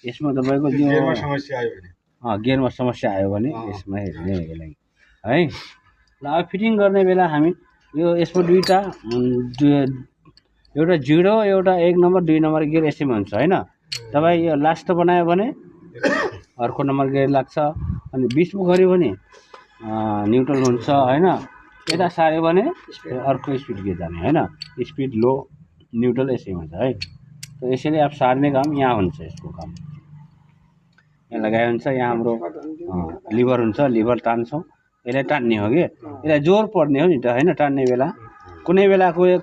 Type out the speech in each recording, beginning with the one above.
यसमा तपाईको यो गियरमा समस्या आयो भने गियरमा समस्या आयो भने यसमा हेर्ने यसलाई है। ल अब फिटिङ गर्ने बेला हामी यो यसको दुईटा एउटा 0 एउटा 1 नम्बर 2 नम्बर गियर यसैमा हुन्छ हैन। तपाईँ यो लास्ट बनायो भने अर्को नम्बर गियर लाग्छ अनि बिचमा गऱ्यो भने न्युट्रल हुन्छ हैन। यता सार्यो भने अर्को स्पिड गियर जाने हैन। स्पिड लो न्युट्रल यसैमा हुन्छ है। तो यसैले अब सार्ने काम यहाँ हुन्छ। यसको काम यहाँ लगाए हुन्छ। यहाँ हाम्रो लिभर हुन्छ, लिभर तान्छौँ, यसलाई टान्ने हो कि यसलाई जोर पर्ने हो नि त हैन। टान्ने बेला कुनै बेला कोही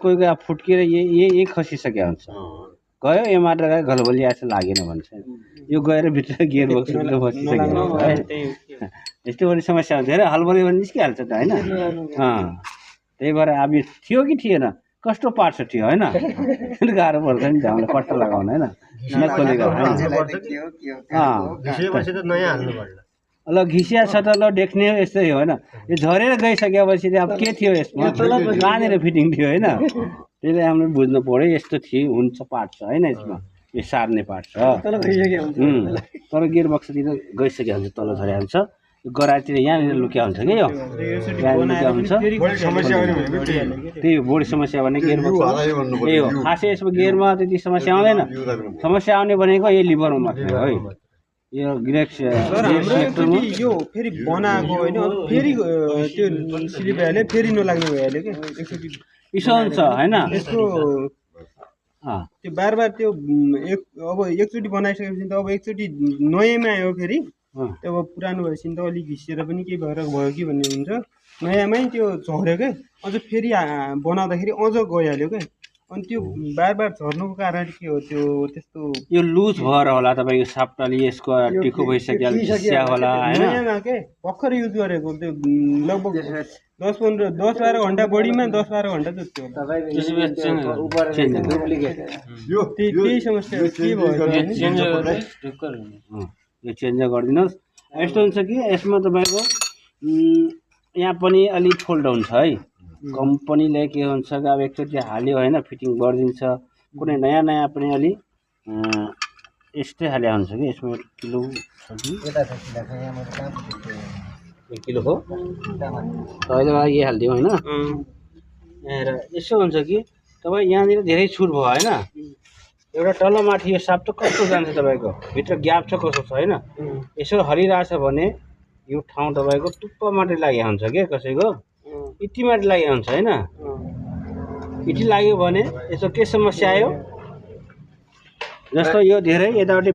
फुट्केर यही खसिसक्यो हुन्छ, गयो यो मात्र गयो घलबलिया जस्तो लागेन भन्छ, यो गएर भित्र गियर बक्सभित्र बसिसक्यो हुन्छ है। यस्तो पनि समस्या हुन्छ। धेरै हलबली भने निस्किहाल्छ त हैन। त्यही भएर अब यो थियो कि थिएन, कस्तो पार्छ थियो हैन। गाह्रो पर्छ नि त हामीलाई पट्टा लगाउन हैन। नखोलेको ल घिसिया छ त ल देख्ने हो यस्तै हो हैन। यो झरेर गइसकेपछि अब के थियो यसमा, कहाँनिर फिटिङ थियो हैन। त्यसले हामीले बुझ्नु पर्यो यस्तो थियो हुन्छ पार्ट छ हैन। यसमा यो सार्ने पार्ट छ तर गियर बक्सतिर गइसक्यो हुन्छ, तल झरे हुन्छ। यो गरातिर यहाँनिर लुक्या हुन्छ कि यो लुक्या हुन्छ। त्यही बढी समस्या भने गियर बक्स त्यही हो। खासै यसमा गियरमा त्यति समस्या आउँदैन। समस्या आउने भनेको यही लिभरमा मात्रै हो है। यो ग्रेक्स यो फेरि बनाएको होइन, फेरि त्यो स्लिप भइहाल्यो, फेरि नलाग्ने भइहाल्यो कि एकचोटि इसो हुन्छ हैन। यसको त्यो बार त्यो अब एकचोटि बनाइसकेपछि त अब एकचोटि नयाँमा आयो फेरि अब पुरानो भएपछि त अलिक घिसिएर पनि केही भएर भयो कि भन्ने हुन्छ। नयाँमै त्यो झऱ्यो क्या, अझ फेरि बनाउँदाखेरि अझ गइहाल्यो क्या। अनि त्यो बार झर्नुको कारण के हो त्यो त्यस्तो यो लुज भएर होला तपाईँको साफ्ट अलि यसको टिको भइसक्यो घिसिया होला हैन। नयाँमा के भर्खर युज गरेको त्यो लगभग 10-12 घन्टा बढीमा 10-12 घन्टा जति हो। त्यही समस्या के भयो यो चेन्ज गरिदिनुहोस्। यस्तो हुन्छ कि यसमा तपाईँको यहाँ पनि अलिक फोल्ड डाउन छ है। कम्पनीले के हुन्छ कि अब एकचोटि हाल्यो होइन फिटिङ गरिदिन्छ। कुनै नयाँ पनि अलि यस्तै हाले हुन्छ कि यसमा 1 किलो छ कि 1 किलो हो अहिले यही हालिदिउँ होइन। यसो हुन्छ कि तपाईँ यहाँनिर धेरै छुट भयो होइन। एउटा तल माथि यो साफ्ट कस्तो जान्छ तपाईँको भित्र ग्याप छ कसो छ होइन। यसो हलिरहेछ भने यो ठाउँ तपाईँको टुप्प मात्रै लागेको हुन्छ क्या, कसैको इटी मात्रै लागेको हुन्छ होइन। इटी लाग्यो भने यसो के समस्या आयो जस्तो यो धेरै यतापट्टि